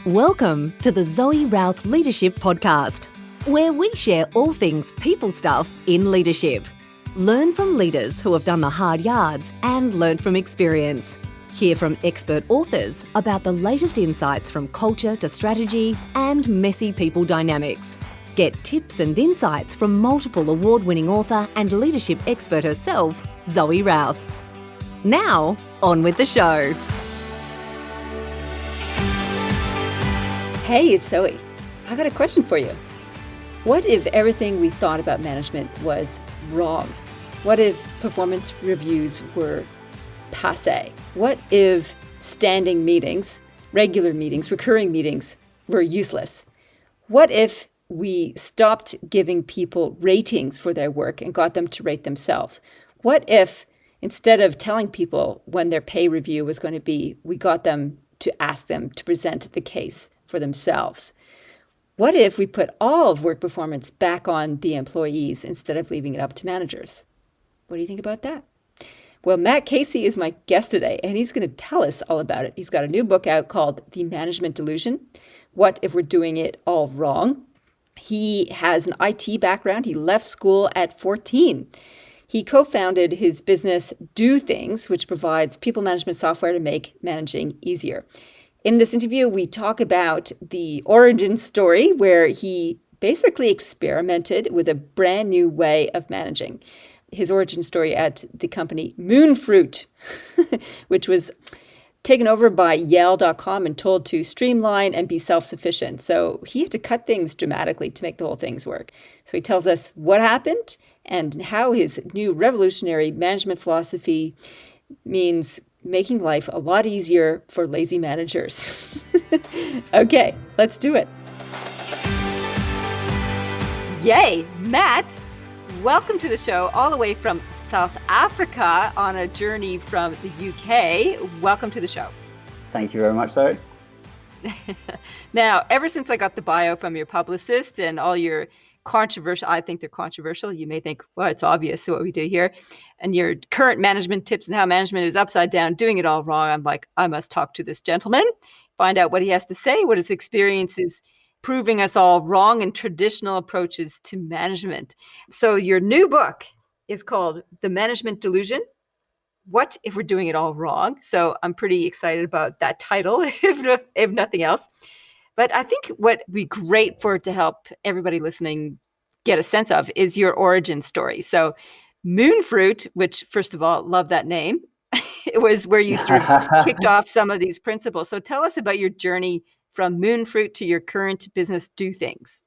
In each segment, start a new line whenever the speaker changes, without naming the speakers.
Welcome to the Zoe Routh Leadership Podcast, where we share all things people stuff in leadership. Learn from leaders who have done the hard yards and learn from experience. Hear from expert authors about the latest insights from culture to strategy and messy people dynamics. Get tips and insights from multiple award-winning author and leadership expert herself, Zoe Routh. Now, on with the show.
Hey, it's Zoe. I got a question for you. What if everything we thought about management was wrong? What if performance reviews were passé? What if standing meetings, regular meetings, recurring meetings were useless? What if we stopped giving people ratings for their work and got them to rate themselves? What if instead of telling people when their pay review was going to be, we got them to ask them to present the case for themselves? What if we put all of work performance back on the employees instead of leaving it up to managers? What do you think about that? Well, Matt Casey is my guest today, and he's going to tell us all about it. He's got a new book out called The Management Delusion: What If We're Doing It All Wrong? He has an IT background. He left school at 14. He co-founded his business Do Things, which provides people management software to make managing easier. In this interview, we talk about the origin story where he basically experimented with a brand new way of managing. His origin story at the company Moonfruit, which was taken over by Yale.com and told to streamline and be self-sufficient. So he had to cut things dramatically to make the whole things work. So he tells us what happened and how his new revolutionary management philosophy means making life a lot easier for lazy managers. Okay, let's do it. Yay, Matt, welcome to the show all the way from South Africa on a journey from the UK. Welcome to the show.
Thank you very much, Zoe.
Now, ever since I got the bio from your publicist and all your controversial, I think they're controversial. You may think, well, it's obvious what we do here. And your current management tips and how management is upside down, doing it all wrong. I'm like, I must talk to this gentleman, find out what he has to say, what his experience is proving us all wrong in traditional approaches to management. So your new book is called The Management Delusion: What If We're Doing It All Wrong? So I'm pretty excited about that title, if nothing else. But I think what would be great for it to help everybody listening get a sense of is your origin story. So Moonfruit, which first of all, love that name, it was where you sort of kicked off some of these principles. So tell us about your journey from Moonfruit to your current business Do Things.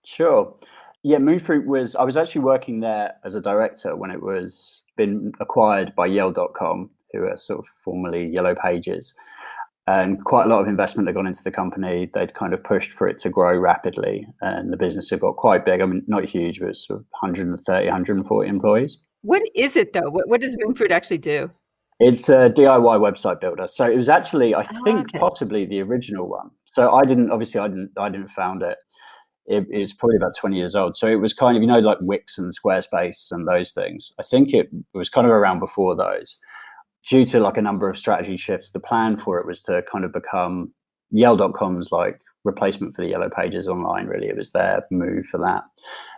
Sure. Yeah, Moonfruit I was actually working there as a director when it was been acquired by Yale.com, who are sort of formerly Yellow Pages. And quite a lot of investment had gone into the company. They'd kind of pushed for it to grow rapidly. And the business had got quite big. I mean, not huge, but sort of 130, 140 employees.
What is it, though? What does Moonfruit actually do?
It's a DIY website builder. So it was actually, I think, possibly the original one. So I didn't found it. It is probably about 20 years old. So it was kind of, like Wix and Squarespace and those things. I think it was kind of around before those. Due to like a number of strategy shifts, the plan for it was to kind of become Yale.com's like replacement for the Yellow Pages online, really. It was their move for that.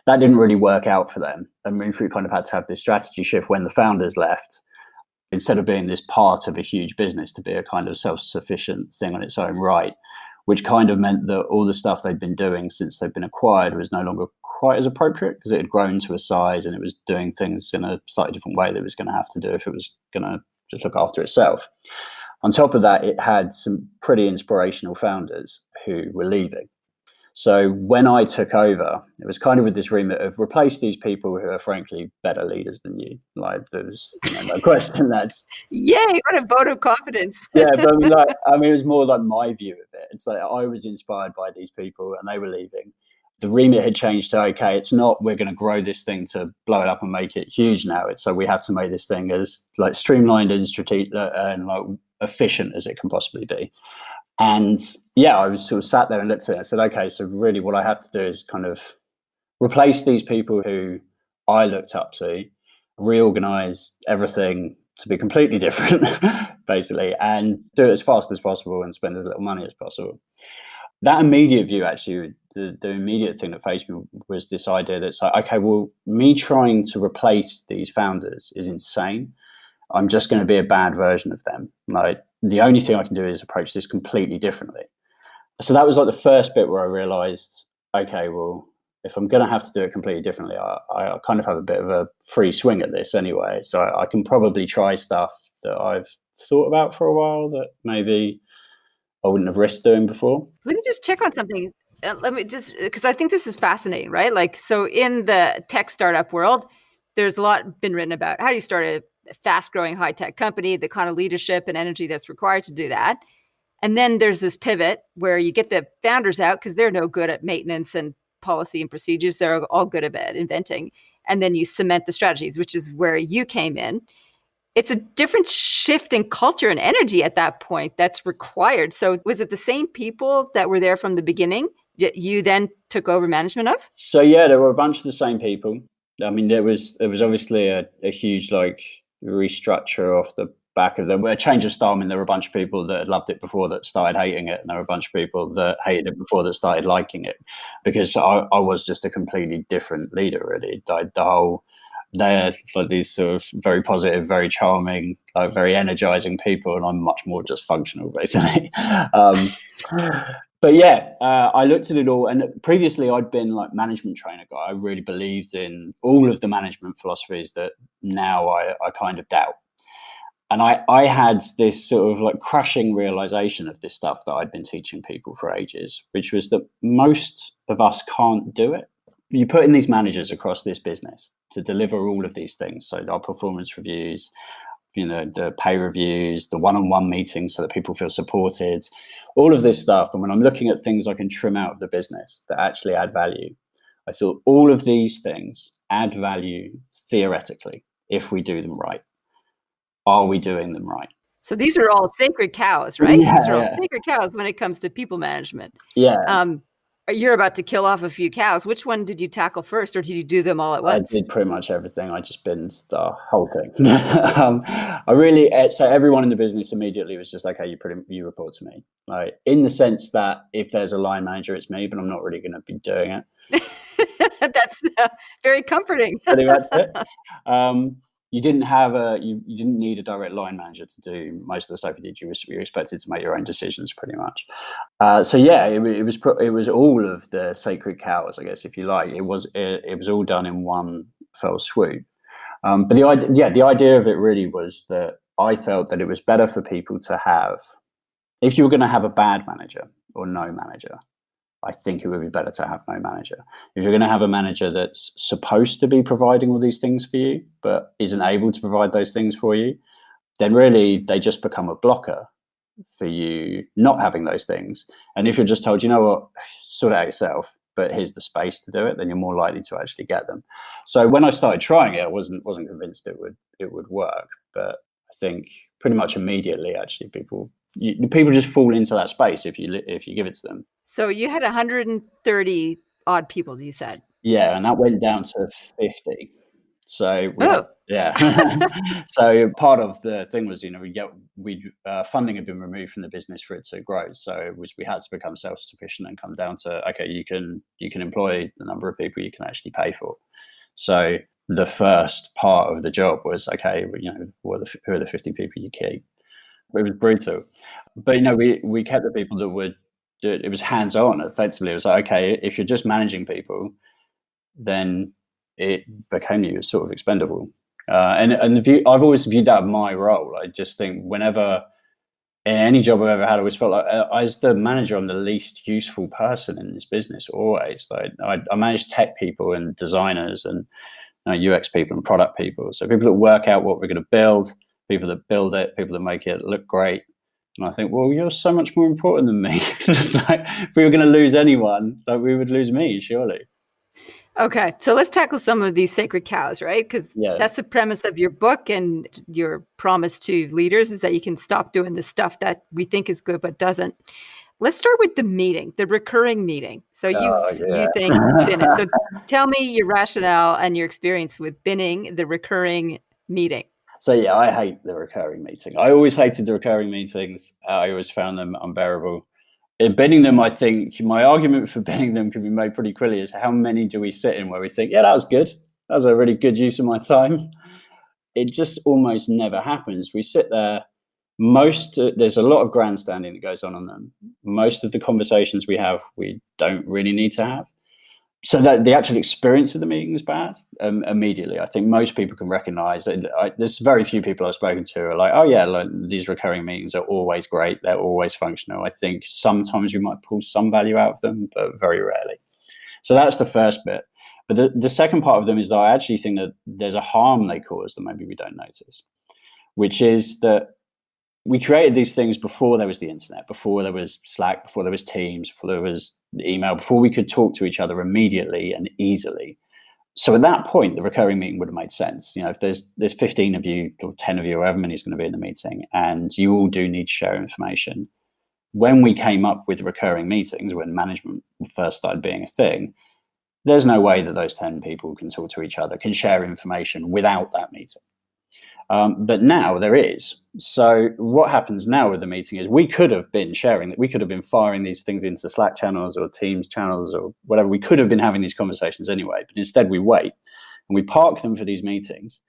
That didn't really work out for them. And Moonfruit kind of had to have this strategy shift when the founders left. Instead of being this part of a huge business, to be a kind of self-sufficient thing on its own right, which kind of meant that all the stuff they'd been doing since they'd been acquired was no longer quite as appropriate because it had grown to a size and it was doing things in a slightly different way that it was going to have to do if it was going to just look after itself. On top of that, it had some pretty inspirational founders who were leaving. So when I took over, it was kind of with this remit of replace these people who are frankly better leaders than you. Like there's no question that.
Yay, what a vote of confidence.
Yeah, but it was more like my view of it. It's like I was inspired by these people and they were leaving. The remit had changed to, okay, it's not we're going to grow this thing to blow it up and make it huge now. It's so we have to make this thing as like streamlined and strategic and like efficient as it can possibly be. And yeah, I was sort of sat there and looked at it and said, okay, so really what I have to do is kind of replace these people who I looked up to, reorganize everything to be completely different, basically, and do it as fast as possible and spend as little money as possible. that immediate view, actually, the immediate thing that faced me was this idea that's like, okay, well, me trying to replace these founders is insane. I'm just going to be a bad version of them. Like, the only thing I can do is approach this completely differently. So that was like the first bit where I realized, okay, well, if I'm going to have to do it completely differently, I kind of have a bit of a free swing at this anyway. So I can probably try stuff that I've thought about for a while that maybe I wouldn't have risked doing before.
Let me just check on something. Let me just, because I think this is fascinating, right? Like, so in the tech startup world, there's a lot been written about how do you start a fast growing high tech company, the kind of leadership and energy that's required to do that. And then there's this pivot where you get the founders out because they're no good at maintenance and policy and procedures. They're all good at inventing. And then you cement the strategies, which is where you came in. It's a different shift in culture and energy at that point that's required. So was it the same people that were there from the beginning that you then took over management of?
So yeah, there were a bunch of the same people. I mean, there was obviously a huge like restructure off the back of them, a change of style. I mean, there were a bunch of people that had loved it before that started hating it, and there were a bunch of people that hated it before that started liking it, because I was just a completely different leader, really. The whole, they're like these sort of very positive, very charming, like very energizing people, and I'm much more just functional, basically. But yeah, I looked at it all, and previously I'd been like management trainer guy. I really believed in all of the management philosophies that now I kind of doubt. And I had this sort of like crushing realization of this stuff that I'd been teaching people for ages, which was that most of us can't do it. You put in these managers across this business to deliver all of these things. So our performance reviews, the pay reviews, the one-on-one meetings so that people feel supported, all of this stuff. And when I'm looking at things I can trim out of the business that actually add value, I thought all of these things add value theoretically if we do them right. Are we doing them right?
So these are all sacred cows, right?
Yeah,
these are all sacred cows when it comes to people management.
Yeah.
You're about to kill off a few cows. Which one did you tackle first, or did you do them all at once?
I did pretty much everything. I just binged the whole thing. So everyone in the business immediately was just like, "Okay, you report to me." Like, in the sense that if there's a line manager, it's me, but I'm not really going to be doing it.
That's very comforting.
Pretty much it. You didn't need a direct line manager to do most of the stuff you did. You were expected to make your own decisions, pretty much. So yeah, it was all of the sacred cows, I guess, if you like. It was all done in one fell swoop. But the idea of it really was that I felt that it was better for people to have, if you were going to have a bad manager or no manager, I think it would be better to have no manager. If you're going to have a manager that's supposed to be providing all these things for you, but isn't able to provide those things for you, then really they just become a blocker for you not having those things. And if you're just told, you know what, sort it out yourself, but here's the space to do it, then you're more likely to actually get them. So when I started trying it, I wasn't convinced it would work. But I think pretty much immediately, actually, people just fall into that space if you give it to them.
So you had 130 odd people, you said.
Yeah, and that went down to 50. So so part of the thing was, funding had been removed from the business for it to grow. So we had to become self-sufficient and come down to, okay, you can employ the number of people you can actually pay for. So the first part of the job was, okay, who are the 50 people you keep? It was brutal, but we kept the people that would do it. It was hands-on. Effectively, it was like, okay, if you're just managing people, then it became you sort of expendable. And I've always viewed that my role. I just think whenever in any job I've ever had, I always felt like as the manager, I'm the least useful person in this business. Always, like I manage tech people and designers and UX people and product people. So people that work out what we're going to build, people that build it, people that make it look great. And I think, well, you're so much more important than me. Like, if we were going to lose anyone, like, we would lose me, surely.
Okay, so let's tackle some of these sacred cows, right? Because that's the premise of your book, and your promise to leaders is that you can stop doing the stuff that we think is good but doesn't. Let's start with the meeting, the recurring meeting. So you think bin it. So tell me your rationale and your experience with binning the recurring meeting.
So yeah, I hate the recurring meeting. I always hated the recurring meetings. I always found them unbearable. binning them, I think my argument for binning them can be made pretty clearly is how many do we sit in where we think, yeah, that was good. That was a really good use of my time. It just almost never happens. We sit there. There's a lot of grandstanding that goes on them. Most of the conversations we have, we don't really need to have. So that the actual experience of the meeting is bad immediately. I think most people can recognize that. There's very few people I've spoken to who are like, oh yeah, like, these recurring meetings are always great. They're always functional. I think sometimes we might pull some value out of them, but very rarely. So that's the first bit. But the second part of them is that I actually think that there's a harm they cause that maybe we don't notice, which is that we created these things before there was the internet, before there was Slack, before there was Teams, before there was email, before we could talk to each other immediately and easily. So at that point, the recurring meeting would have made sense. You know, if there's 15 of you or 10 of you, or however many is going to be in the meeting, and you all do need to share information. When we came up with recurring meetings, when management first started being a thing, there's no way that those 10 people can talk to each other, can share information without that meeting. But now there is. So what happens now with the meeting is we could have been sharing, we could have been firing these things into Slack channels or Teams channels or whatever. We could have been having these conversations anyway, but instead we wait and we park them for these meetings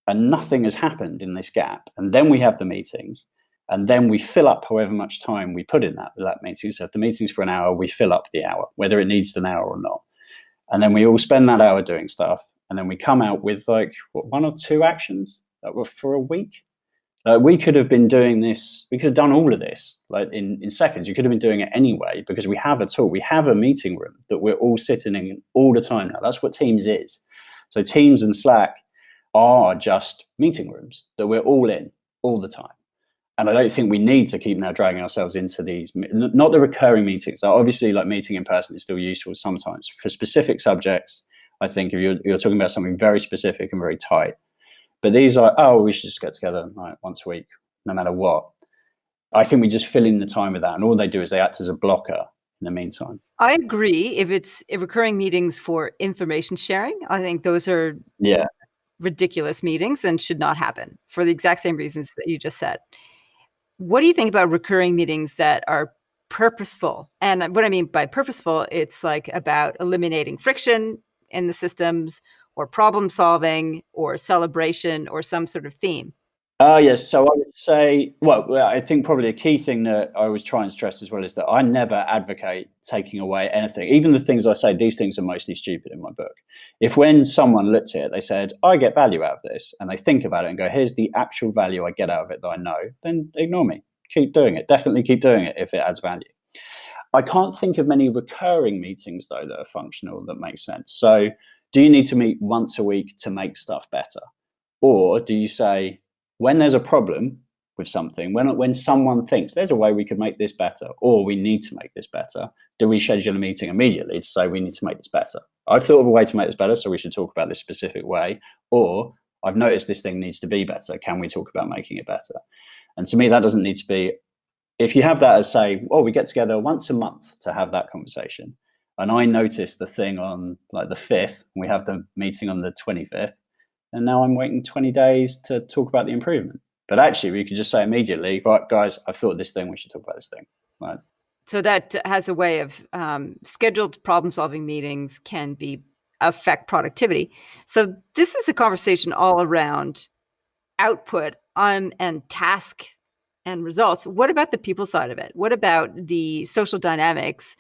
and nothing has happened in this gap. And then we have the meetings and then we fill up however much time we put in that meeting. So if the meeting's for an hour, we fill up the hour, whether it needs an hour or not. And then we all spend that hour doing stuff. And then we come out with like one or two actions that were for a week. We could have been doing this. We could have done all of this like in seconds. You could have been doing it anyway because we have a tool. We have a meeting room that we're all sitting in all the time now. That's what Teams is. So Teams and Slack are just meeting rooms that we're all in all the time. And I don't think we need to keep now dragging ourselves into these, not the recurring meetings. So obviously, like meeting in person is still useful sometimes for specific subjects. I think if you're talking about something very specific and very tight. But these are, oh, we should just get together like once a week, no matter what. I think we just fill in the time with that. And all they do is they act as a blocker in the meantime.
I agree. If it's recurring meetings for information sharing, I think those are ridiculous meetings and should not happen for the exact same reasons that you just said. What do you think about recurring meetings that are purposeful? And what I mean by purposeful, it's like about eliminating friction in the systems, or problem solving, or celebration, or some sort of theme?
Yes. So I would say, well, I think probably a key thing that I was trying to stress as well is that I never advocate taking away anything. Even the things I say, these things are mostly stupid in my book. If when someone looked at it, they said, I get value out of this, and they think about it and go, here's the actual value I get out of it that I know, then ignore me. Keep doing it. Definitely keep doing it if it adds value. I can't think of many recurring meetings, though, that are functional that make sense. So do you need to meet once a week to make stuff better? Or do you say, when there's a problem with something, when someone thinks there's a way we could make this better, or we need to make this better, do we schedule a meeting immediately to say we need to make this better? I've thought of a way to make this better, so we should talk about this specific way. Or I've noticed this thing needs to be better. Can we talk about making it better? And to me, that doesn't need to be, if you have that as say, oh, we get together once a month to have that conversation. And I noticed the thing on like the 5th, and we have the meeting on the 25th. And now I'm waiting 20 days to talk about the improvement. But actually, we could just say immediately, right, guys, I've thought of this thing. We should talk about this thing. Right.
So that has a way of scheduled problem-solving meetings can affect productivity. So this is a conversation all around output and task and results. What about the people side of it? What about the social dynamics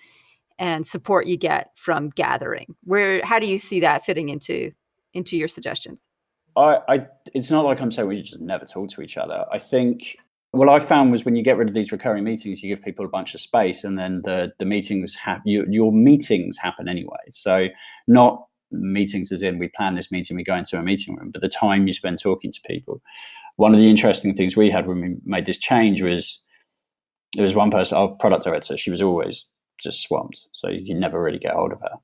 and support you get from gathering? How do you see that fitting into your suggestions?
It's not like I'm saying we just never talk to each other. I think what I found was when you get rid of these recurring meetings, you give people a bunch of space, and then the meetings your meetings happen anyway. So not meetings as in we plan this meeting, we go into a meeting room, but the time you spend talking to people. One of the interesting things we had when we made this change was there was one person, our product director, she was always just swamped. So you never really get hold of her.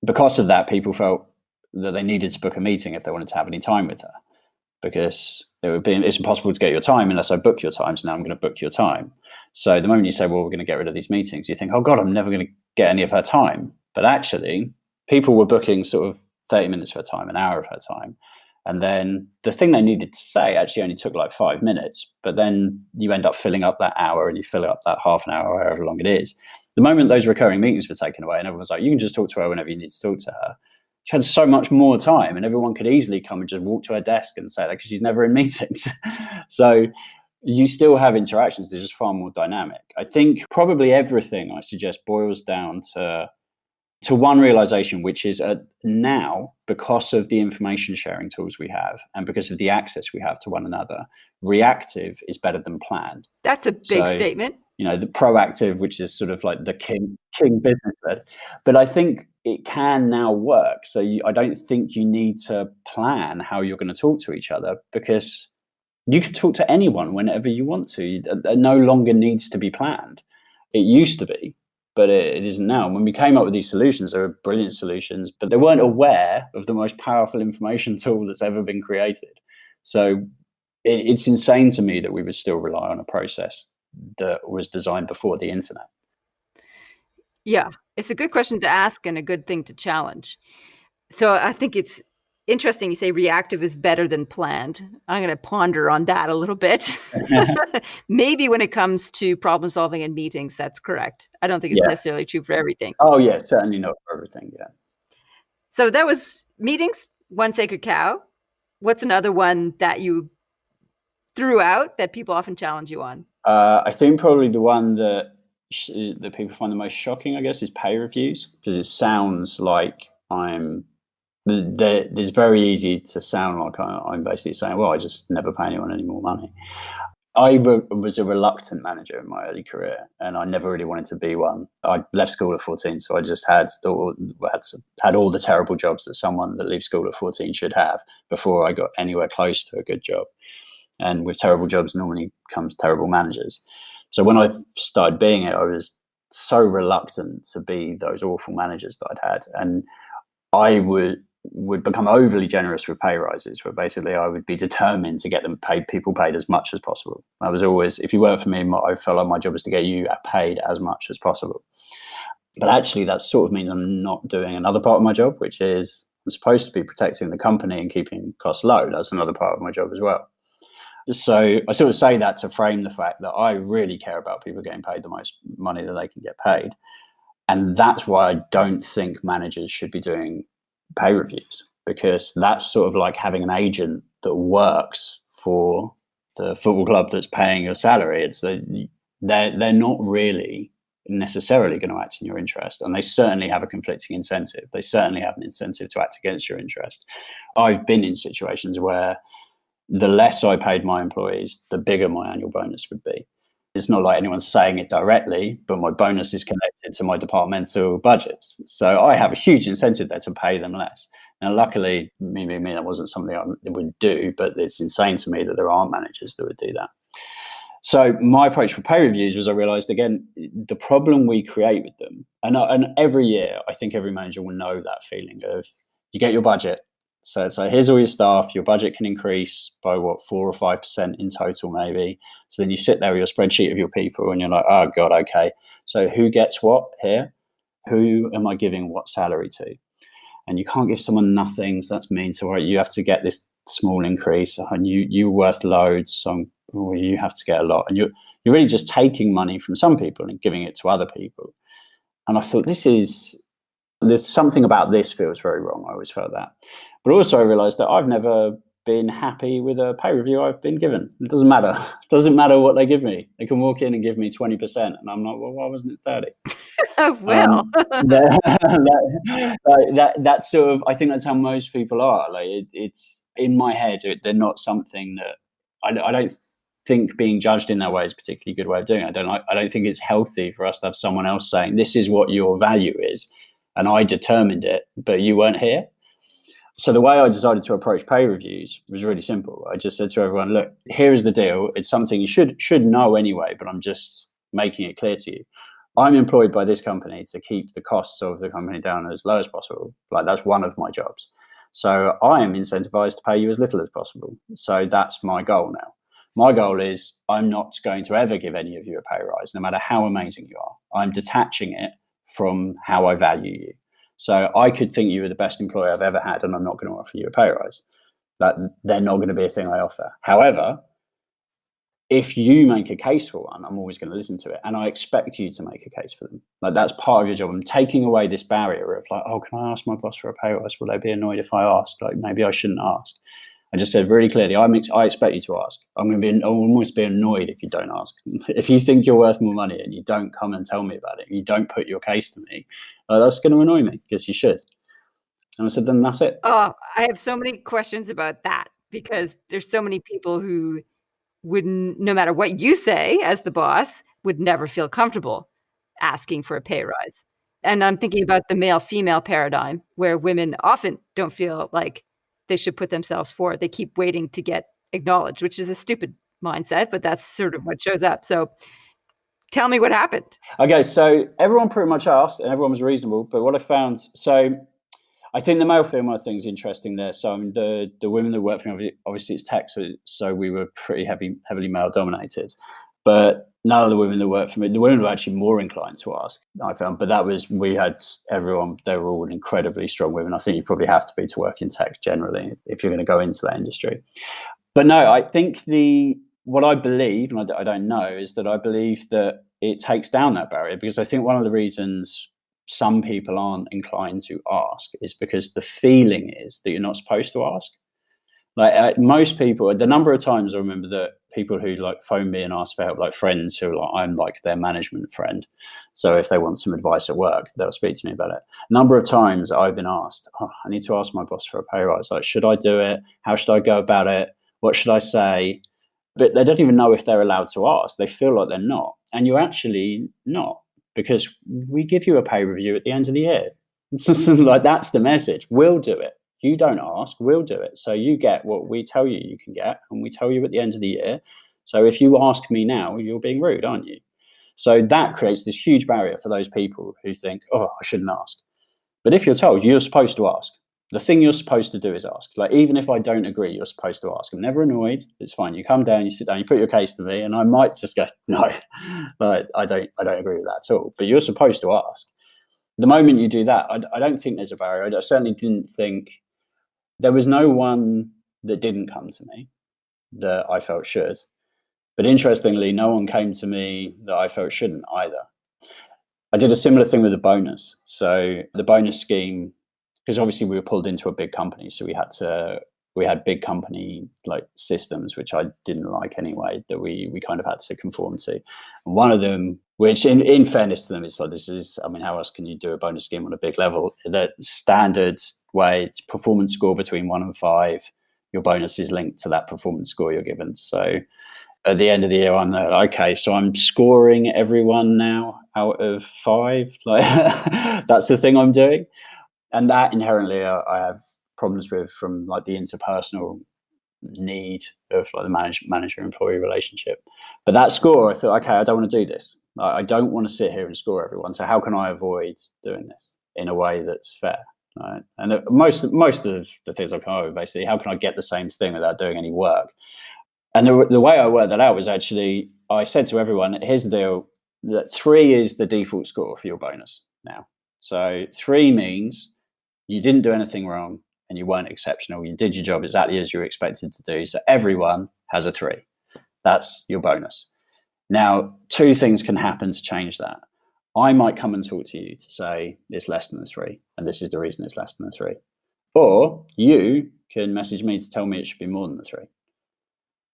Because of that, people felt that they needed to book a meeting if they wanted to have any time with her, because it's impossible to get your time unless I book your time. So now I'm going to book your time. So the moment you say, well, we're going to get rid of these meetings, you think, oh God, I'm never going to get any of her time. But actually, people were booking sort of 30 minutes of her time, an hour of her time. And then the thing they needed to say actually only took like 5 minutes, but then you end up filling up that hour and you fill up that half an hour, however long it is. The moment those recurring meetings were taken away and everyone was like, you can just talk to her whenever you need to talk to her, she had so much more time, and everyone could easily come and just walk to her desk and say that, because she's never in meetings. So you still have interactions, they're just far more dynamic. I think probably everything I suggest boils down to one realization, which is now, because of the information sharing tools we have and because of the access we have to one another, reactive is better than planned.
That's a big statement.
The proactive, which is sort of like the king business led. But I think it can now work. So I don't think you need to plan how you're going to talk to each other, because you can talk to anyone whenever you want to. It no longer needs to be planned. It used to be, but it isn't now. When we came up with these solutions, they were brilliant solutions, but they weren't aware of the most powerful information tool that's ever been created. So it's insane to me that we would still rely on a process that was designed before the internet.
Yeah, it's a good question to ask and a good thing to challenge. So I think it's interesting you say reactive is better than planned. I'm going to ponder on that a little bit. Maybe when it comes to problem solving and meetings, that's correct. I don't think it's necessarily true for everything.
Oh yeah, certainly not for everything. Yeah.
So that was meetings, one sacred cow. What's another one that you threw out that people often challenge you on?
I think probably the one that people find the most shocking, I guess, is pay reviews, because it sounds like it's very easy to sound like I'm basically saying, well, I just never pay anyone any more money. I was a reluctant manager in my early career, and I never really wanted to be one. I left school at 14, so I just had all the terrible jobs that someone that leaves school at 14 should have before I got anywhere close to a good job. And with terrible jobs normally comes terrible managers. So when I started being it, I was so reluctant to be those awful managers that I'd had. And I would become overly generous with pay rises, where basically I would be determined to get people paid as much as possible. I was always, if you work for me, I felt like my job was to get you paid as much as possible. But actually that sort of means I'm not doing another part of my job, which is I'm supposed to be protecting the company and keeping costs low. That's another part of my job as well. So I sort of say that to frame the fact that I really care about people getting paid the most money that they can get paid. And that's why I don't think managers should be doing pay reviews, because that's sort of like having an agent that works for the football club that's paying your salary. It's they're not really necessarily going to act in your interest, and they certainly have a conflicting incentive. They certainly have an incentive to act against your interest. I've been in situations where the less I paid my employees, the bigger my annual bonus would be. It's not like anyone's saying it directly, but my bonus is connected to my departmental budgets. So I have a huge incentive there to pay them less. Now, luckily, me, that wasn't something I would do, but it's insane to me that there aren't managers that would do that. So my approach for pay reviews was, I realized, again, the problem we create with them, and every year, I think every manager will know that feeling of, you get your budget. So it's like, here's all your staff, your budget can increase by 4 or 5% in total, maybe. So then you sit there with your spreadsheet of your people and you're like, oh God, okay. So who gets what here? Who am I giving what salary to? And you can't give someone nothing, so that's mean. So you have to get this small increase, and you're worth loads, so you have to get a lot. And you're really just taking money from some people and giving it to other people. And I thought, there's something about this feels very wrong. I always felt that. But also I realized that I've never been happy with a pay review I've been given. It doesn't matter. It doesn't matter what they give me. They can walk in and give me 20%, and I'm like, well, why wasn't it 30?
Well,
that's sort of, I think that's how most people are. Like it's in my head, they're not something that I don't think being judged in that way is a particularly good way of doing it. I don't think it's healthy for us to have someone else saying, this is what your value is, and I determined it, but you weren't here. So the way I decided to approach pay reviews was really simple. I just said to everyone, look, here is the deal. It's something you should know anyway, but I'm just making it clear to you. I'm employed by this company to keep the costs of the company down as low as possible. Like, that's one of my jobs. So I am incentivized to pay you as little as possible. So that's my goal now. My goal is, I'm not going to ever give any of you a pay rise, no matter how amazing you are. I'm detaching it from how I value you. So I could think you were the best employee I've ever had, and I'm not going to offer you a pay rise. They're not going to be a thing I offer. However, if you make a case for one, I'm always going to listen to it, and I expect you to make a case for them. Like, that's part of your job. I'm taking away this barrier of like, oh, can I ask my boss for a pay rise? Will they be annoyed if I ask? Like, maybe I shouldn't ask. I just said really clearly, I expect you to ask. I'll almost be annoyed if you don't ask. If you think you're worth more money and you don't come and tell me about it, you don't put your case to me, that's going to annoy me, because you should. And I said, then that's it.
Oh, I have so many questions about that, because there's so many people who wouldn't, no matter what you say as the boss, would never feel comfortable asking for a pay rise. And I'm thinking about the male-female paradigm, where women often don't feel like they should put themselves forward. They keep waiting to get acknowledged, which is a stupid mindset, but that's sort of what shows up. So tell me what happened.
Okay, so everyone pretty much asked, and everyone was reasonable. But what I found, so I think the male-female thing is interesting there. So I mean, the women that work for me, obviously it's tech, so we were pretty heavily male-dominated. But none of the women that work for me, the women were actually more inclined to ask, I found. But we had everyone, they were all incredibly strong women. I think you probably have to be to work in tech generally if you're going to go into that industry. But no, I think what I believe, and I don't know, is that I believe that it takes down that barrier, because I think one of the reasons some people aren't inclined to ask is because the feeling is that you're not supposed to ask. Like most people, the number of times I remember that people who like phone me and ask for help, like friends who are like, I'm like their management friend. So if they want some advice at work, they'll speak to me about it. A number of times I've been asked, I need to ask my boss for a pay rise. Like, should I do it? How should I go about it? What should I say? But they don't even know if they're allowed to ask. They feel like they're not. And you're actually not, because we give you a pay review at the end of the year. Like, that's the message. We'll do it. You don't ask, we'll do it. So you get what we tell you can get, and we tell you at the end of the year. So if you ask me now, you're being rude, aren't you? So that creates this huge barrier for those people who think, oh, I shouldn't ask. But if you're told you're supposed to ask, the thing you're supposed to do is ask. Like, even if I don't agree, you're supposed to ask. I'm never annoyed. It's fine. You come down, you sit down, you put your case to me, and I might just go, no, like, I don't agree with that at all. But you're supposed to ask. The moment you do that, I don't think there's a barrier. I certainly didn't think. There was no one that didn't come to me that I felt should. But interestingly, no one came to me that I felt shouldn't either. I did a similar thing with the bonus. So the bonus scheme, because obviously we were pulled into a big company, so we had big company like systems, which I didn't like anyway, that we kind of had to conform to. And one of them, which in fairness to them, it's like, how else can you do a bonus scheme on a big level? The standard way, it's performance score between 1 and 5. Your bonus is linked to that performance score you're given. So at the end of the year, I'm there, okay, so I'm scoring everyone now out of 5. Like, that's the thing I'm doing. And that inherently I have problems with, from like the interpersonal need of like the manager-employee relationship. But that score, I thought, okay, I don't want to do this. I don't want to sit here and score everyone. So how can I avoid doing this in a way that's fair? Right? And most of the things I come up with, basically, how can I get the same thing without doing any work? And the way I worked that out was actually, I said to everyone, here's the deal, that 3 is the default score for your bonus now. So 3 means you didn't do anything wrong and you weren't exceptional. You did your job exactly as you were expected to do. So everyone has a 3. That's your bonus. Now, 2 things can happen to change that. I might come and talk to you to say it's less than a 3, and this is the reason it's less than a 3. Or you can message me to tell me it should be more than a 3.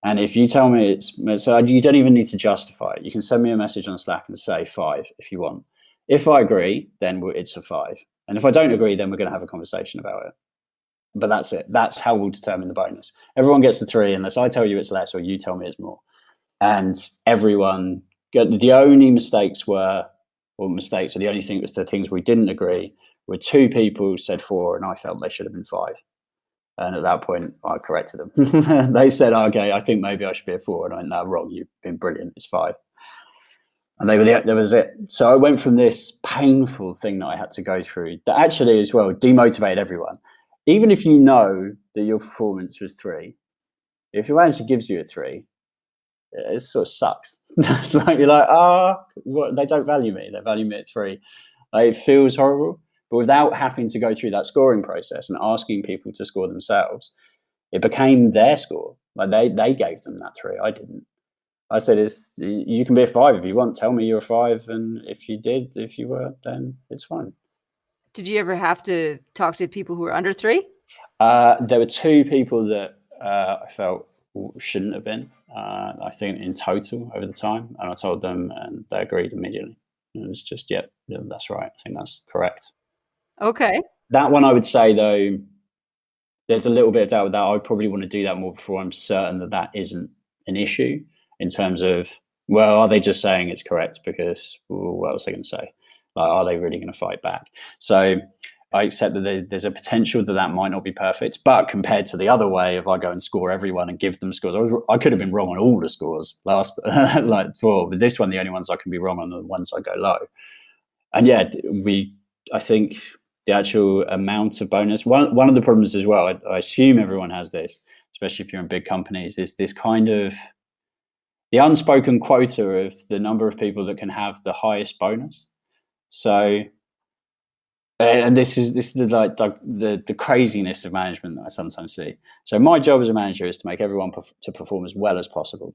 And if you tell me so you don't even need to justify it. You can send me a message on Slack and say 5 if you want. If I agree, then it's a 5. And if I don't agree, then we're going to have a conversation about it. But that's it. That's how we'll determine the bonus. Everyone gets the 3 unless I tell you it's less or you tell me it's more. And everyone, the only mistakes were, or the only thing was the things we didn't agree, were 2 people said 4 and I felt they should have been 5. And at that point, I corrected them. They said, okay, I think maybe I should be a 4. And I went, no, wrong. You've been brilliant. It's 5. And that was it. So I went from this painful thing that I had to go through that actually as well demotivated everyone. Even if you know that your performance was 3, if your manager gives you a 3, it sort of sucks. Like, you're like, what? They don't value me. They value me at 3. Like, it feels horrible. But without having to go through that scoring process and asking people to score themselves, it became their score. Like, they gave them that 3. I didn't. I said, you can be a 5 if you want. Tell me you're a 5, and if you were, then it's fine.
Did you ever have to talk to people who were under 3?
There were 2 people that I felt shouldn't have been. I think in total over the time, and I told them, and they agreed immediately. It was just, yeah, that's right. I think that's correct.
Okay.
That one, I would say though, there's a little bit of doubt with that. I would probably want to do that more before I'm certain that that isn't an issue, in terms of, well, are they just saying it's correct because, well, what else are they going to say? Like, are they really going to fight back? So I accept that there's a potential that that might not be perfect, but compared to the other way, if I go and score everyone and give them scores, I could have been wrong on all the scores last, like before. But this one, the only ones I can be wrong on are the ones I go low. And yeah, I think the actual amount of bonus. One of the problems as well, I assume everyone has this, especially if you're in big companies, is this kind of the unspoken quota of the number of people that can have the highest bonus. So, and this is the craziness of management that I sometimes see. So my job as a manager is to make everyone to perform as well as possible.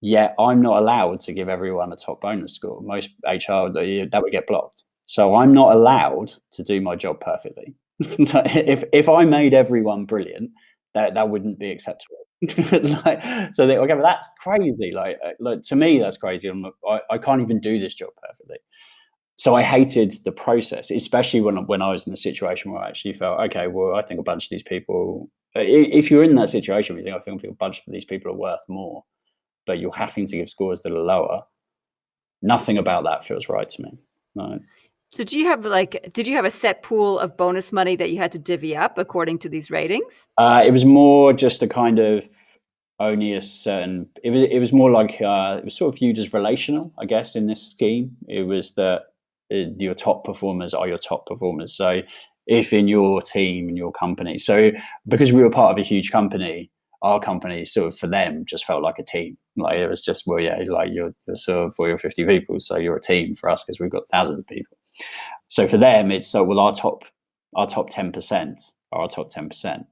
Yet I'm not allowed to give everyone a top bonus score. Most HR, that would get blocked. So I'm not allowed to do my job perfectly. If I made everyone brilliant, that wouldn't be acceptable. So okay, but that's crazy. Like to me, that's crazy. I can't even do this job perfectly. So I hated the process, especially when I was in a situation where I actually felt, okay, well, I think a bunch of these people. If you're in that situation, where you think, I think a bunch of these people are worth more, but you're having to give scores that are lower. Nothing about that feels right to me. No.
So did you have a set pool of bonus money that you had to divvy up according to these ratings?
It was more just a kind of only a certain. It was more like it was sort of viewed as relational, I guess, in this scheme. It was that your top performers are your top performers. So if in your team, in your company, so because we were part of a huge company, our company sort of for them just felt like a team. Like it was just, well, yeah, like you're sort of 40 or 50 people, so you're a team. For us, because we've got thousands of people. So for them, it's so, well, our top 10% are our top 10%.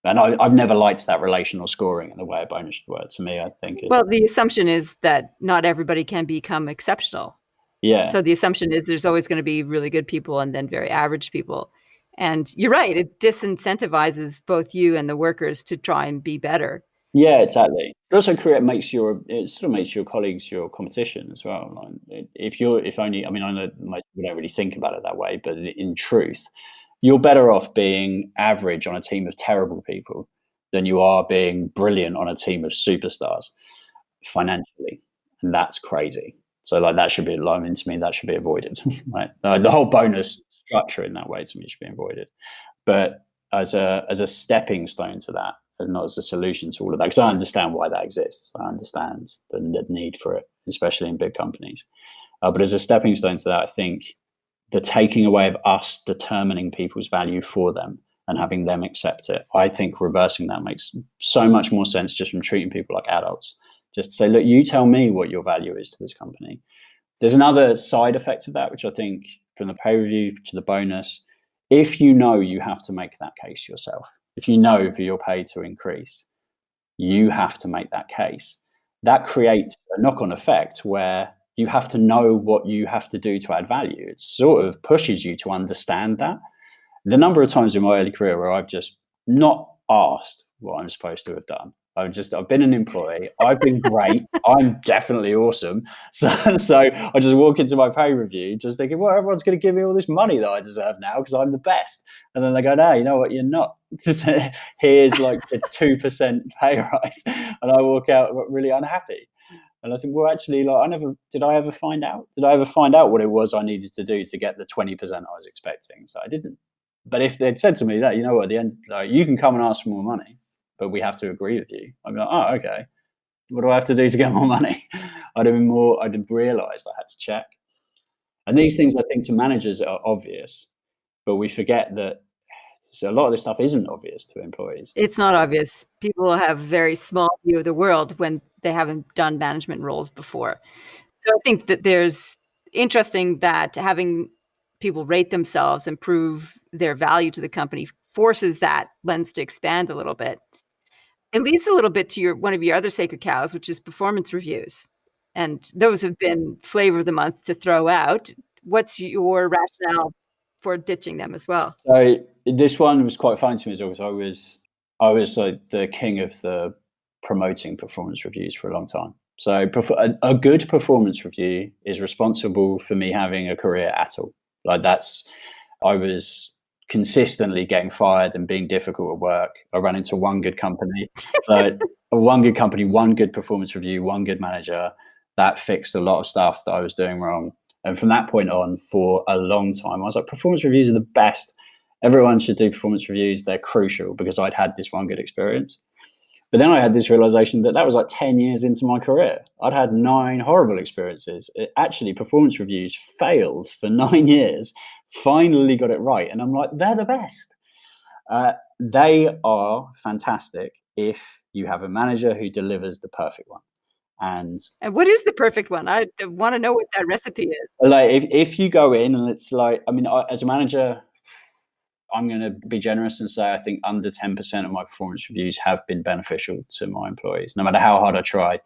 And I've never liked that relational scoring and the way a bonus should work. To me, I think.
Well, the assumption is that not everybody can become exceptional.
Yeah.
So the assumption is there's always going to be really good people and then very average people. And you're right, it disincentivizes both you and the workers to try and be better.
Yeah, exactly. It also makes your colleagues your competition as well. Like if only, I mean, I know most people don't really think about it that way, but in truth, you're better off being average on a team of terrible people than you are being brilliant on a team of superstars financially, and that's crazy. So like that should be, I mean, to me, that should be avoided. Right? The whole bonus structure in that way to me should be avoided. But as a stepping stone to that, and not as a solution to all of that, because I understand why that exists. I understand the need for it, especially in big companies. But as a stepping stone to that, I think the taking away of us determining people's value for them and having them accept it, I think reversing that makes so much more sense just from treating people like adults. Just to say, look, you tell me what your value is to this company. There's another side effect of that, which I think from the pay review to the bonus, if you know you have to make that case yourself, if you know for your pay to increase, you have to make that case. That creates a knock-on effect where you have to know what you have to do to add value. It sort of pushes you to understand that. The number of times in my early career where I've just not asked what I'm supposed to have done. I've been an employee. I've been great. I'm definitely awesome. So I just walk into my pay review just thinking, well, everyone's going to give me all this money that I deserve now because I'm the best. And then they go, no, you know what? You're not. Here's like a 2% pay rise. And I walk out really unhappy. And I think, well, actually, like, did I ever find out what it was I needed to do to get the 20% I was expecting? So I didn't. But if they'd said to me that, you know what, at the end, like, you can come and ask for more money, but we have to agree with you. I'm like, oh, okay. What do I have to do to get more money? I'd have realized I had to check. And these things, I think, to managers are obvious, but we forget that a lot of this stuff isn't obvious to employees.
It's not obvious. People have a very small view of the world when they haven't done management roles before. So I think that there's interesting that having people rate themselves and prove their value to the company forces that lens to expand a little bit. It leads a little bit to one of your other sacred cows, which is performance reviews. And those have been flavor of the month to throw out. What's your rationale for ditching them as well?
So this one was quite fun to me as well, because I was like the king of the promoting performance reviews for a long time. So a good performance review is responsible for me having a career at all. Like I was consistently getting fired and being difficult at work. I ran into one good company, one good performance review, one good manager that fixed a lot of stuff that I was doing wrong. And from that point on, for a long time, I was like, performance reviews are the best. Everyone should do performance reviews. They're crucial, because I'd had this one good experience. But then I had this realization that was like 10 years into my career. I'd had 9 horrible experiences. Actually, performance reviews failed for 9 years, finally got it right. And I'm like, they're the best. They are fantastic if you have a manager who delivers the perfect one. And
what is the perfect one? I want to know what that recipe is.
Like if you go in and it's like, I mean, as a manager, I'm going to be generous and say I think under 10% of my performance reviews have been beneficial to my employees, no matter how hard I tried.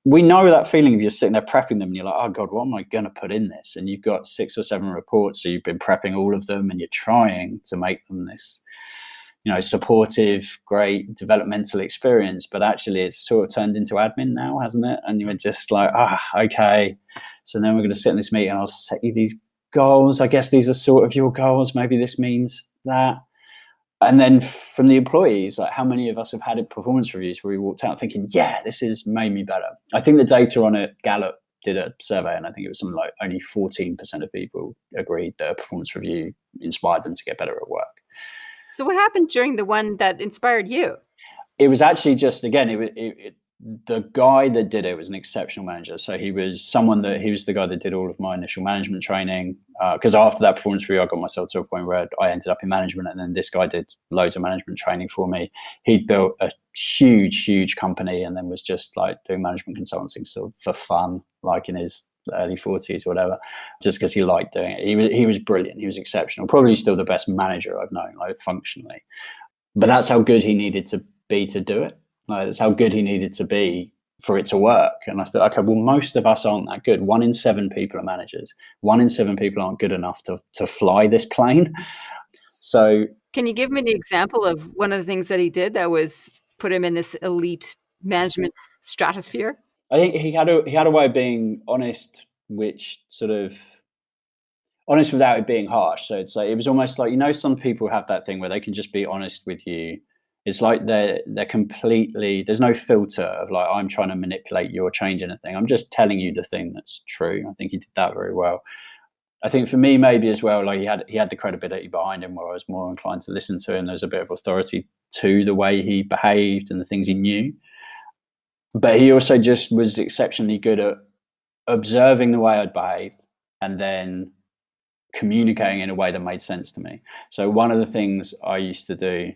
We know that feeling of you're sitting there prepping them and you're like, oh God, what am I going to put in this? And you've got 6 or 7 reports, so you've been prepping all of them and you're trying to make them this, supportive, great developmental experience. But actually it's sort of turned into admin now, hasn't it? And you're just like, okay. So then we're going to sit in this meeting and I'll set you these goals. I guess these are sort of your goals. Maybe this means that. And then from the employees, like how many of us have had performance reviews where we walked out thinking, yeah, this has made me better. I think the data on it, Gallup did a survey, and I think it was something like only 14% of people agreed that a performance review inspired them to get better at work.
So what happened during the one that inspired you?
It was actually just, again, the guy that did it was an exceptional manager. So he was the guy that did all of my initial management training. Because after that performance review, I got myself to a point where I ended up in management, and then this guy did loads of management training for me. He'd built a huge company, and then was just like doing management consulting sort of for fun, like in his early 40s or whatever, just because he liked doing it. He was brilliant. He was exceptional. Probably still the best manager I've known, like functionally. But that's how good he needed to be to do it. Like, that's how good he needed to be for it to work. And I thought, okay, well, most of us aren't that good. 1 in 7 people are managers. 1 in 7 people aren't good enough to fly this plane. So
can you give me an example of one of the things that he did that was put him in this elite management stratosphere?
I think he had a way of being honest, which sort of honest without it being harsh. So it's like, it was almost like, some people have that thing where they can just be honest with you. It's like they're completely, there's no filter of like, I'm trying to manipulate you or change anything. I'm just telling you the thing that's true. I think he did that very well. I think for me, maybe as well, like he had the credibility behind him where I was more inclined to listen to him. There's a bit of authority to the way he behaved and the things he knew. But he also just was exceptionally good at observing the way I'd behaved and then communicating in a way that made sense to me. So one of the things I used to do,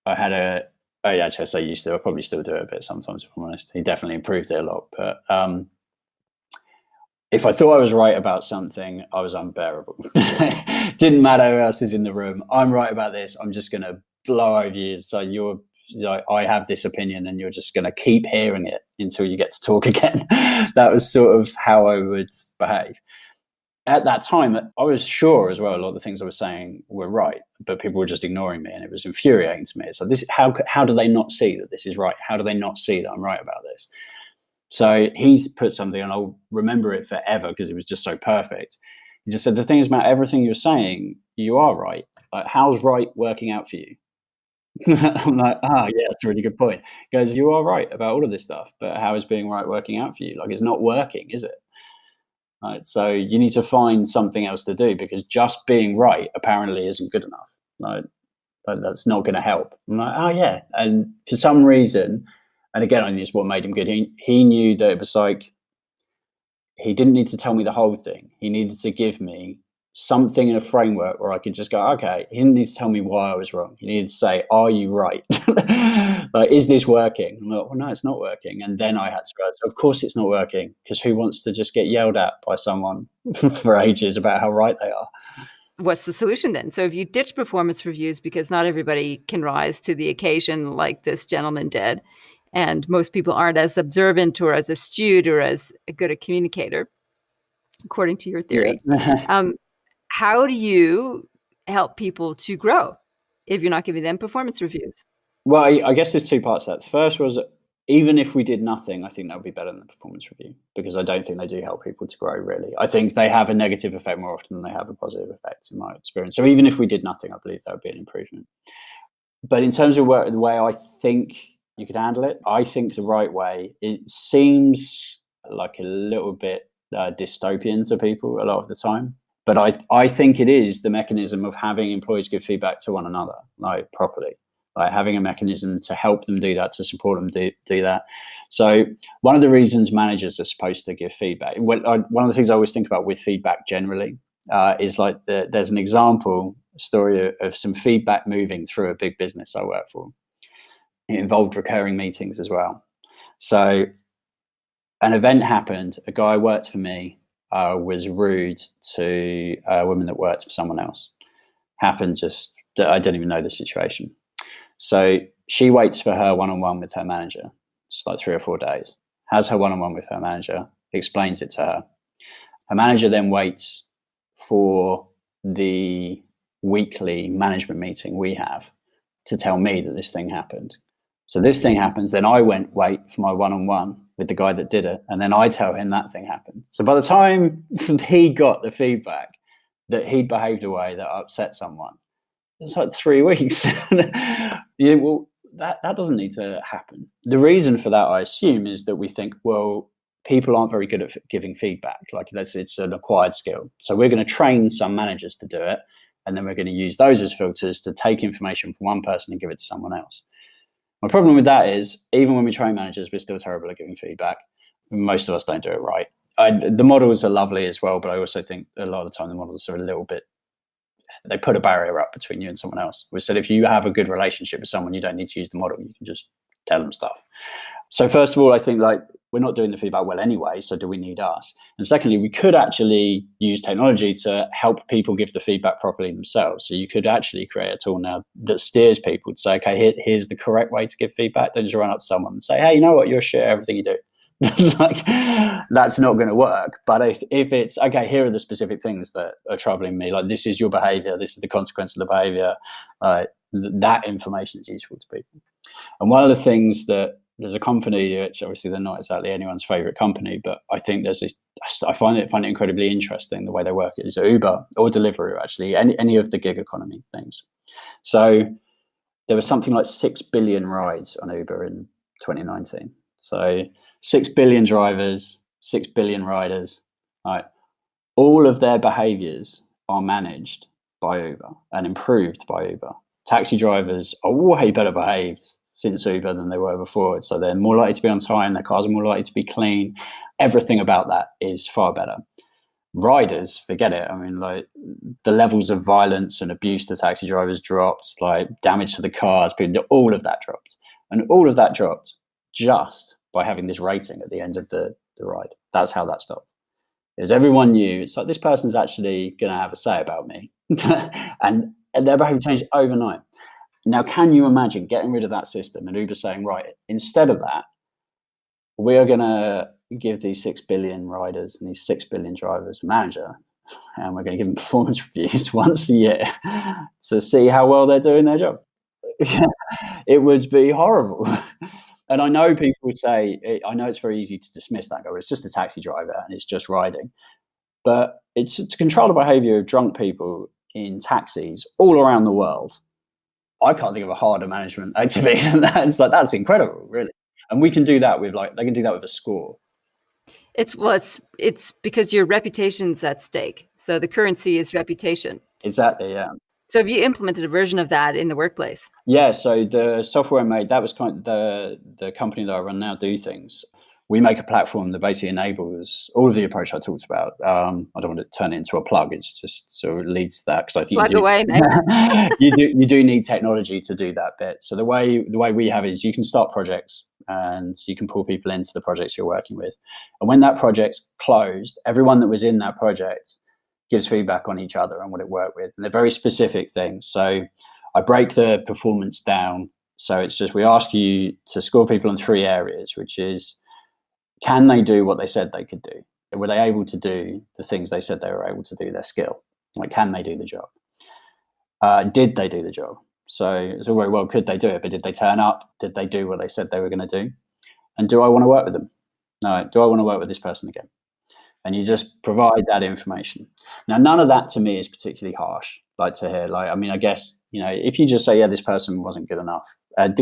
I probably still do it a bit sometimes, if I'm honest. He definitely improved it a lot. But if I thought I was right about something, I was unbearable. Didn't matter who else is in the room. I'm right about this. I'm just going to blow over you. So I have this opinion and you're just going to keep hearing it until you get to talk again. That was sort of how I would behave. At that time, I was sure as well a lot of the things I was saying were right, but people were just ignoring me, and it was infuriating to me. So how do they not see that this is right? How do they not see that I'm right about this? So he put something, and I'll remember it forever because it was just so perfect. He just said, the thing is, about everything you're saying, you are right. Like, how's right working out for you? I'm like, yeah, that's a really good point. He goes, you are right about all of this stuff, but how is being right working out for you? Like, it's not working, is it? Right, so you need to find something else to do, because just being right apparently isn't good enough. Like, that's not going to help. I'm like, yeah. And for some reason, and again, I think it's what made him good. He knew that it was like, he didn't need to tell me the whole thing. He needed to give me something in a framework where I could just go, okay. He didn't need to tell me why I was wrong. He needed to say, are you right? Like, is this working? I'm like, well, no, it's not working. And then I had to realize, of course it's not working, because who wants to just get yelled at by someone for ages about how right they are?
what's the solution then? So if you ditch performance reviews because not everybody can rise to the occasion like this gentleman did, and most people aren't as observant or as astute or as good a communicator, according to your theory, how do you help people to grow if you're not giving them performance reviews?
Well, I guess there's two parts to that. The first was, even if we did nothing, I think that would be better than the performance review, because I don't think they do help people to grow, really. I think they have a negative effect more often than they have a positive effect, in my experience. So even if we did nothing, I believe that would be an improvement. But in terms of the way I think you could handle it, I think the right way, it seems like a little bit dystopian to people a lot of the time. But I think it is the mechanism of having employees give feedback to one another, like properly. Like having a mechanism to help them do that, to support them do that. So one of the reasons managers are supposed to give feedback, one of the things I always think about with feedback generally is like there's an example story of some feedback moving through a big business I work for. It involved recurring meetings as well. So an event happened. A guy who worked for me was rude to a woman that worked for someone else. Happened just, I don't even know the situation. So she waits for her one-on-one with her manager. It's like 3 or 4 days. Has her one-on-one with her manager, explains it to her. Her manager then waits for the weekly management meeting we have to tell me that this thing happened. So this thing happens, then I wait for my one-on-one with the guy that did it, and then I tell him that thing happened. So by the time he got the feedback that he'd behaved a way that upset someone, it's like 3 weeks. Yeah, well, that doesn't need to happen. The reason for that, I assume, is that we think, well, people aren't very good at giving feedback. Like it's an acquired skill. So we're going to train some managers to do it, and then we're going to use those as filters to take information from one person and give it to someone else. My problem with that is, even when we train managers, we're still terrible at giving feedback. Most of us don't do it right. The models are lovely as well, but I also think a lot of the time the models are a little bit, they put a barrier up between you and someone else. We said if you have a good relationship with someone, you don't need to use the model. You can just tell them stuff. So first of all, I think like we're not doing the feedback well anyway, so do we need us? And secondly, we could actually use technology to help people give the feedback properly themselves. So you could actually create a tool now that steers people to say, okay, here's the correct way to give feedback. Then just run up to someone and say, hey, you know what, you're shit at everything you do. Like that's not going to work. But if it's okay, here are the specific things that are troubling me, like this is your behavior, this is the consequence of the behavior, that information is useful to people. And one of the things that there's a company, which obviously they're not exactly anyone's favorite company, but I think I find it incredibly interesting the way they work. It is Uber or Deliveroo, actually, any of the gig economy things. So there was something like 6 billion rides on Uber in 2019. So 6 billion drivers, 6 billion riders, right? All of their behaviors are managed by Uber and improved by Uber. Taxi drivers are way better behaved since Uber than they were before. So they're more likely to be on time, their cars are more likely to be clean. Everything about that is far better. Riders, forget it. I mean, like the levels of violence and abuse to taxi drivers dropped, like damage to the cars, all of that dropped. And all of that dropped just by having this rating at the end of the ride. That's how that stopped. Is everyone knew it's like this person's actually going to have a say about me, and their behavior changed overnight. Now, can you imagine getting rid of that system and Uber saying, right, instead of that, we are going to give these 6 billion riders and these 6 billion drivers a manager, and we're going to give them performance reviews once a year to see how well they're doing their job. It would be horrible. And I know people would say, I know it's very easy to dismiss that, go, it's just a taxi driver and it's just riding. But it's to control the behavior of drunk people in taxis all around the world. I can't think of a harder management activity than that. It's like, that's incredible, really. And we can do that with they can do that with a score.
It's because your reputation's at stake. So the currency is reputation.
Exactly, yeah.
So have you implemented a version of that in the workplace?
Yeah, so the software I made, that was kind of the company that I run now, Do Things. We make a platform that basically enables all of the approach I talked about. I don't want to turn it into a plug. It's just so it leads to that, because I think
plug away, mate.
you do need technology to do that bit. So the way we have it is you can start projects and you can pull people into the projects you're working with. And when that project's closed, everyone that was in that project gives feedback on each other and what it worked with. And they're very specific things. So I break the performance down. So it's just, we ask you to score people in 3 areas, which is, can they do what they said they could do? Were they able to do the things they said they were able to do, their skill? Like, can they do the job? Did they do the job? So it's all very well, could they do it? But did they turn up? Did they do what they said they were going to do? And do I want to work with them? No. Do I want to work with this person again? And you just provide that information. Now, none of that to me is particularly harsh, like to hear. Like, I mean, I guess, if you just say, yeah, this person wasn't good enough,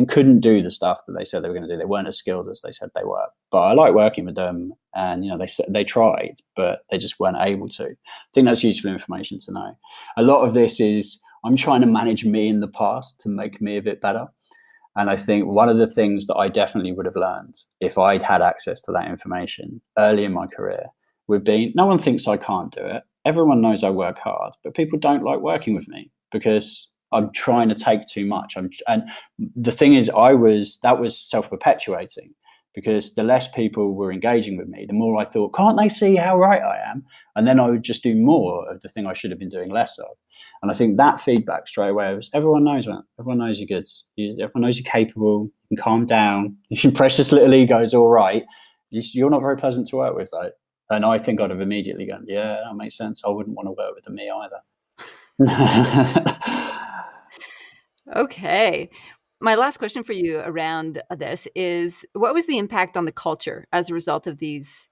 couldn't do the stuff that they said they were going to do. They weren't as skilled as they said they were. But I like working with them, and they tried, but they just weren't able to. I think that's useful information to know. A lot of this is, I'm trying to manage me in the past to make me a bit better. And I think one of the things that I definitely would have learned if I'd had access to that information early in my career would be, no one thinks I can't do it. Everyone knows I work hard, but people don't like working with me because I'm trying to take too much. And the thing is, that was self-perpetuating, because the less people were engaging with me, the more I thought, can't they see how right I am? And then I would just do more of the thing I should have been doing less of. And I think that feedback straight away was, everyone knows, man. Everyone knows you're good. Everyone knows you're capable. You can calm down. Your precious little ego is all right. You're not very pleasant to work with, though. And I think I'd have immediately gone, yeah, that makes sense. I wouldn't want to work with me either.
Okay. My last question for you around this is, what was the impact on the culture as a result of these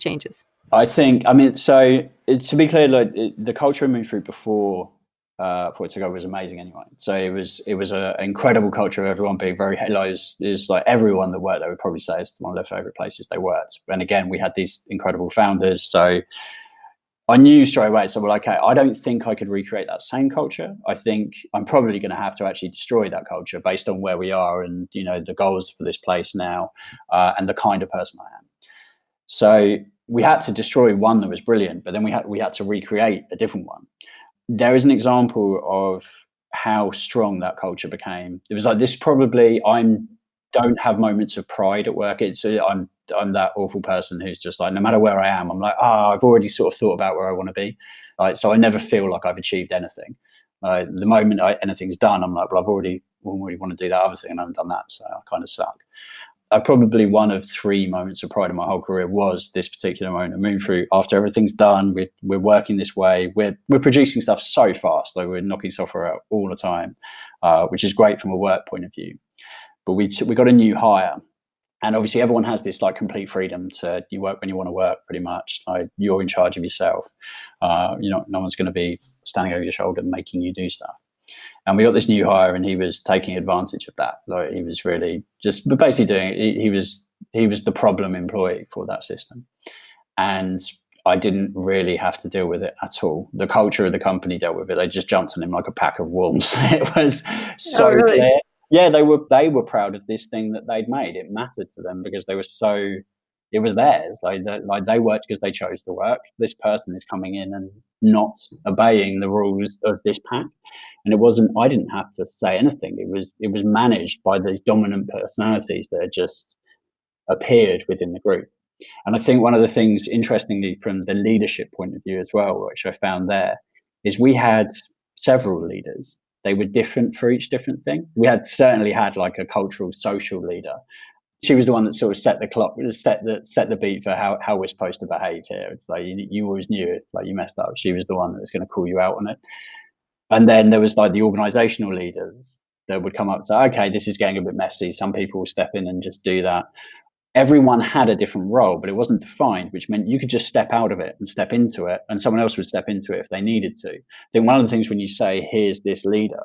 changes?
I think, so to be clear, like, the culture I moved through before it took over was amazing anyway. So it was an incredible culture of everyone being very, is like everyone that worked there would probably say it's one of their favorite places they worked. And again, we had these incredible founders. So I knew straight away, so well, okay, I don't think I could recreate that same culture. I think I'm probably going to have to actually destroy that culture based on where we are and, the goals for this place now, and the kind of person I am. So we had to destroy one that was brilliant, but then we had to recreate a different one. There is an example of how strong that culture became. It was like this, probably, don't have moments of pride at work. I'm that awful person who's just like, no matter where I am, I'm like, I've already sort of thought about where I want to be. So I never feel like I've achieved anything. The moment anything's done, I'm like, well, I already want to do that other thing, and I haven't done that, so I kind of suck. Probably one of 3 moments of pride in my whole career was this particular moment I moved through. After everything's done, we're working this way. We're producing stuff so fast, though we're knocking software out all the time, which is great from a work point of view. But we got a new hire, and obviously everyone has this like complete freedom to, you work when you want to work, pretty much. You're in charge of yourself. No one's going to be standing over your shoulder making you do stuff. And we got this new hire, and he was taking advantage of that. Like, he was really just basically doing it. He was the problem employee for that system. And I didn't really have to deal with it at all. The culture of the company dealt with it. They just jumped on him like a pack of wolves. It was so clear. Yeah, they were proud of this thing that they'd made. It mattered to them because it was theirs. Like they worked because they chose to work. This person is coming in and not obeying the rules of this pack. And I didn't have to say anything. It was managed by these dominant personalities that had just appeared within the group. And I think one of the things, interestingly, from the leadership point of view as well, which I found there, is we had several leaders. They were different for each different thing. We certainly had like a cultural, social leader. She was the one that sort of set the clock, set the beat for how we're supposed to behave here. It's like you always knew it, like you messed up. She was the one that was going to call you out on it. And then there was like the organizational leaders that would come up and say, okay, this is getting a bit messy. Some people will step in and just do that. Everyone had a different role, but it wasn't defined, which meant you could just step out of it and step into it, and someone else would step into it if they needed to. I think one of the things when you say, here's this leader,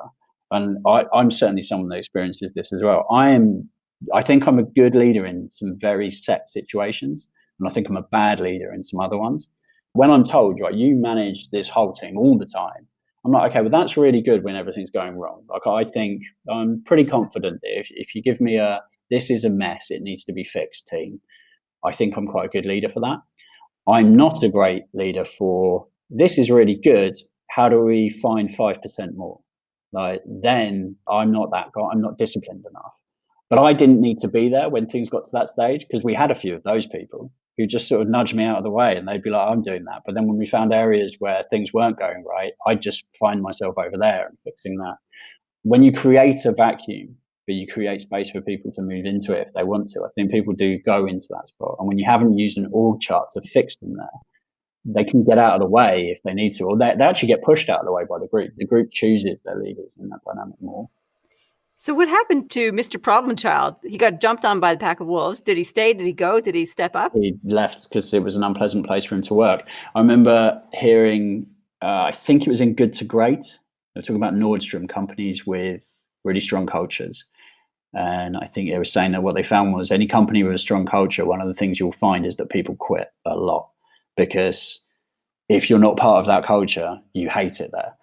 and I'm certainly someone that experiences this as well. I think I'm a good leader in some very set situations, and I think I'm a bad leader in some other ones. When I'm told, right, you manage this whole team all the time, I'm like, okay, well, that's really good when everything's going wrong. Like, I think I'm pretty confident that if you give me this is a mess, it needs to be fixed team, I think I'm quite a good leader for that. I'm not a great leader for, this is really good, how do we find 5% more? Like, then I'm not that guy, I'm not disciplined enough. But I didn't need to be there when things got to that stage, because we had a few of those people. who just sort of nudge me out of the way, and they'd be like, I'm doing that. But then when we found areas where things weren't going right, I'd just find myself over there and fixing that. When you create a vacuum, but you create space for people to move into it if they want to, I think people do go into that spot. And when you haven't used an org chart to fix them there, they can get out of the way if they need to, or they actually get pushed out of the way by the group. The group chooses their leaders in that dynamic more.
So what happened to Mr. Problem Child? He got jumped on by the pack of wolves. Did he stay? Did he go? Did he step up?
He left because it was an unpleasant place for him to work. I remember hearing, I think it was in Good to Great, they were talking about Nordstrom, companies with really strong cultures. And I think they were saying that what they found was any company with a strong culture, one of the things you'll find is that people quit a lot, because if you're not part of that culture, you hate it there.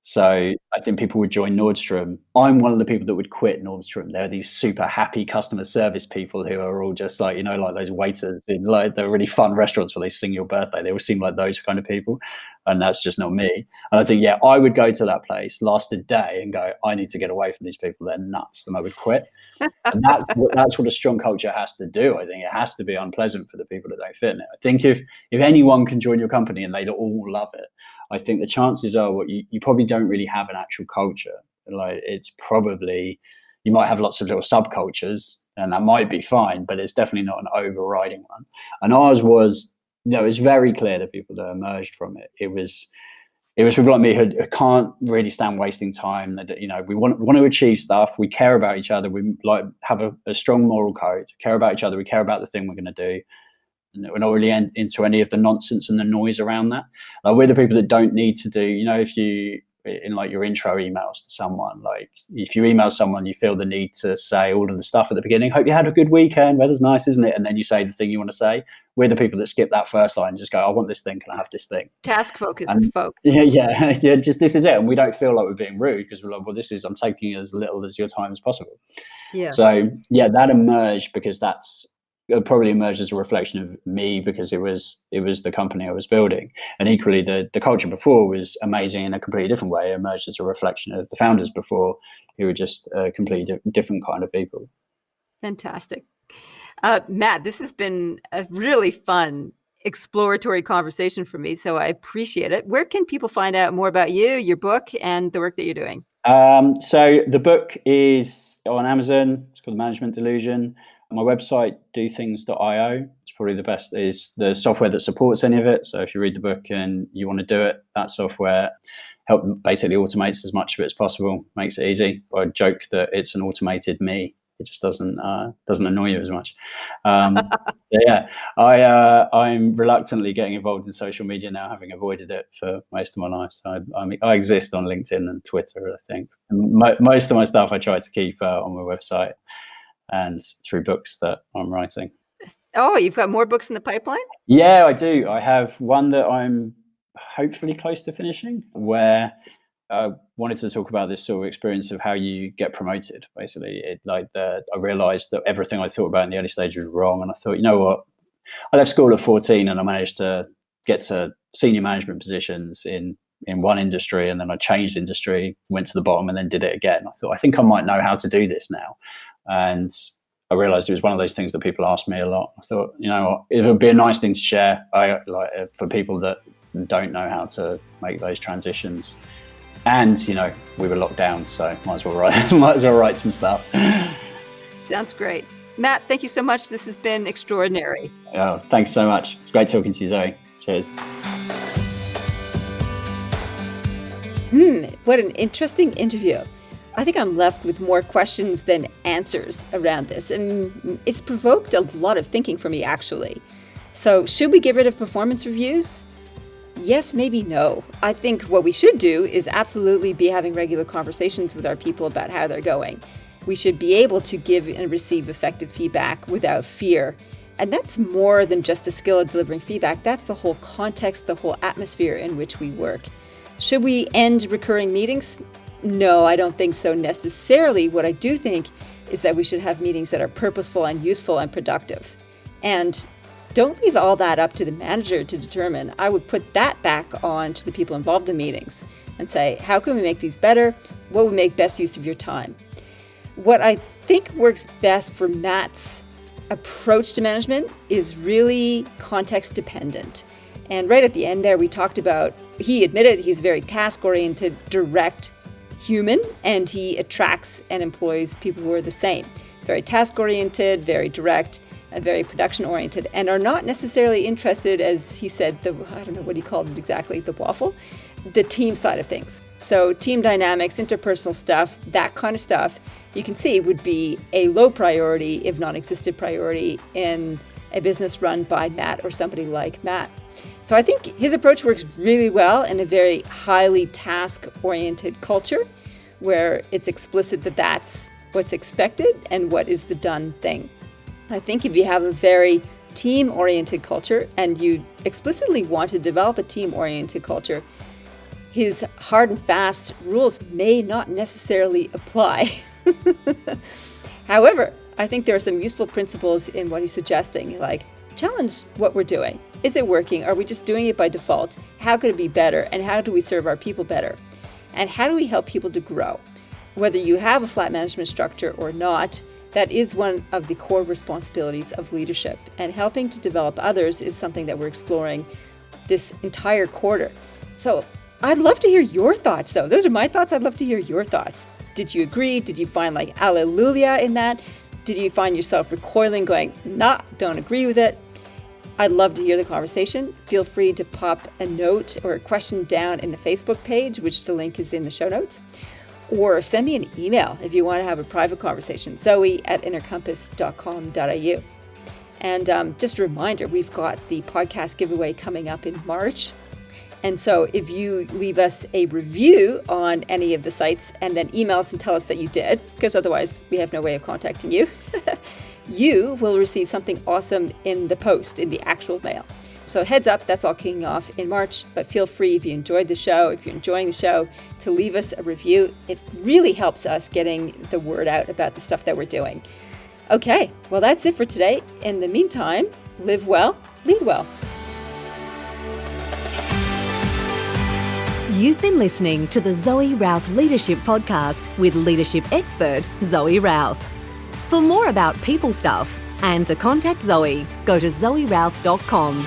So I think people would join Nordstrom. I'm one of the people that would quit Nordstrom. They're these super happy customer service people who are all just like, like those waiters in like the really fun restaurants where they sing your birthday. They all seem like those kind of people. And that's just not me. And I think, I would go to that place, last a day, and go, I need to get away from these people. They're nuts. And I would quit. And that's what a strong culture has to do. I think it has to be unpleasant for the people that don't fit in it. I think if anyone can join your company and they all love it, I think the chances are you probably don't really have an actual culture. Like, it's probably, you might have lots of little subcultures, and that might be fine, but it's definitely not an overriding one. And ours was, it's very clear that people that emerged from it, it was people like me who can't really stand wasting time. That, we want to achieve stuff. We care about each other. We like have a strong moral code. We care about each other. We care about the thing we're going to do. We're not really into any of the nonsense and the noise around that. We're the people that don't need to do, if you, in like your intro emails to someone, like if you email someone, you feel the need to say all of the stuff at the beginning. Hope you had a good weekend. Weather's nice, isn't it? And then you say the thing you want to say. We're the people that skip that first line and just go, I want this thing. Can I have this thing?
Task focused folk.
Yeah. Just this is it. And we don't feel like we're being rude, because we're like, well, I'm taking as little as your time as possible.
Yeah.
So that emerged because it probably emerged as a reflection of me, because it was the company I was building. And equally, the culture before was amazing in a completely different way. It emerged as a reflection of the founders before, who were just a completely different kind of people.
Fantastic. Matt, this has been a really fun exploratory conversation for me, so I appreciate it. Where can people find out more about you, your book, and the work that you're doing?
So the book is on Amazon. It's called The Management Delusion. My website, dothings.io, it's probably the best, is the software that supports any of it. So if you read the book and you want to do it, that software basically automates as much of it as possible, makes it easy. I joke that it's an automated me. It just doesn't annoy you as much. I'm reluctantly getting involved in social media now, having avoided it for most of my life. So I exist on LinkedIn and Twitter, I think. And most of my stuff I try to keep on my website and through books that I'm writing.
Oh, you've got more books in the pipeline?
Yeah, I do. I have one that I'm hopefully close to finishing, where I wanted to talk about this sort of experience of how you get promoted. Basically, I realized that everything I thought about in the early stage was wrong. And I thought, you know what? I left school at 14 and I managed to get to senior management positions in one industry, and then I changed industry, went to the bottom, and then did it again. I thought, I think I might know how to do this now. And I realized it was one of those things that people asked me a lot. I thought, it would be a nice thing to share for people that don't know how to make those transitions. And, we were locked down, so might as well write some stuff.
Sounds great. Matt, thank you so much. This has been extraordinary.
Oh, thanks so much. It's great talking to you, Zoe. Cheers.
What an interesting interview. I think I'm left with more questions than answers around this, and it's provoked a lot of thinking for me, actually. So should we get rid of performance reviews? Yes, maybe no. I think what we should do is absolutely be having regular conversations with our people about how they're going. We should be able to give and receive effective feedback without fear. And that's more than just the skill of delivering feedback. That's the whole context, the whole atmosphere in which we work. Should we end recurring meetings? No, I don't think so necessarily. What I do think is that we should have meetings that are purposeful and useful and productive. And don't leave all that up to the manager to determine. I would put that back on to the people involved in meetings and say, how can we make these better? What would make best use of your time? What I think works best for Matt's approach to management is really context dependent. And right at the end there, we talked about, he admitted he's very task-oriented, direct human, and he attracts and employs people who are the same. Very task-oriented, very direct, and very production-oriented, and are not necessarily interested, as he said, I don't know what he called it exactly, the waffle, the team side of things. So team dynamics, interpersonal stuff, that kind of stuff, you can see would be a low priority, if non-existent priority, in a business run by Matt or somebody like Matt. So I think his approach works really well in a very highly task-oriented culture where it's explicit that that's what's expected and what is the done thing. I think if you have a very team-oriented culture and you explicitly want to develop a team-oriented culture, his hard and fast rules may not necessarily apply. However, I think there are some useful principles in what he's suggesting, like challenge what we're doing. Is it working? Are we just doing it by default? How could it be better? And how do we serve our people better? And how do we help people to grow? Whether you have a flat management structure or not, that is one of the core responsibilities of leadership. And helping to develop others is something that we're exploring this entire quarter. So I'd love to hear your thoughts, though. Those are my thoughts. I'd love to hear your thoughts. Did you agree? Did you find like alleluia in that? Did you find yourself recoiling, going, nah, don't agree with it? I'd love to hear the conversation. Feel free to pop a note or a question down in the Facebook page, which the link is in the show notes. Or send me an email if you want to have a private conversation, zoe@intercompass.com.au. And just a reminder, we've got the podcast giveaway coming up in March. And so if you leave us a review on any of the sites and then email us and tell us that you did, because otherwise we have no way of contacting you, you will receive something awesome in the post, in the actual mail. So heads up, that's all kicking off in March, but feel free if you enjoyed the show, if you're enjoying the show, to leave us a review. It really helps us getting the word out about the stuff that we're doing. Okay, well, that's it for today. In the meantime, live well, lead well.
You've been listening to the Zoe Routh Leadership Podcast with leadership expert Zoe Routh. For more about people stuff and to contact Zoe, go to zoerouth.com.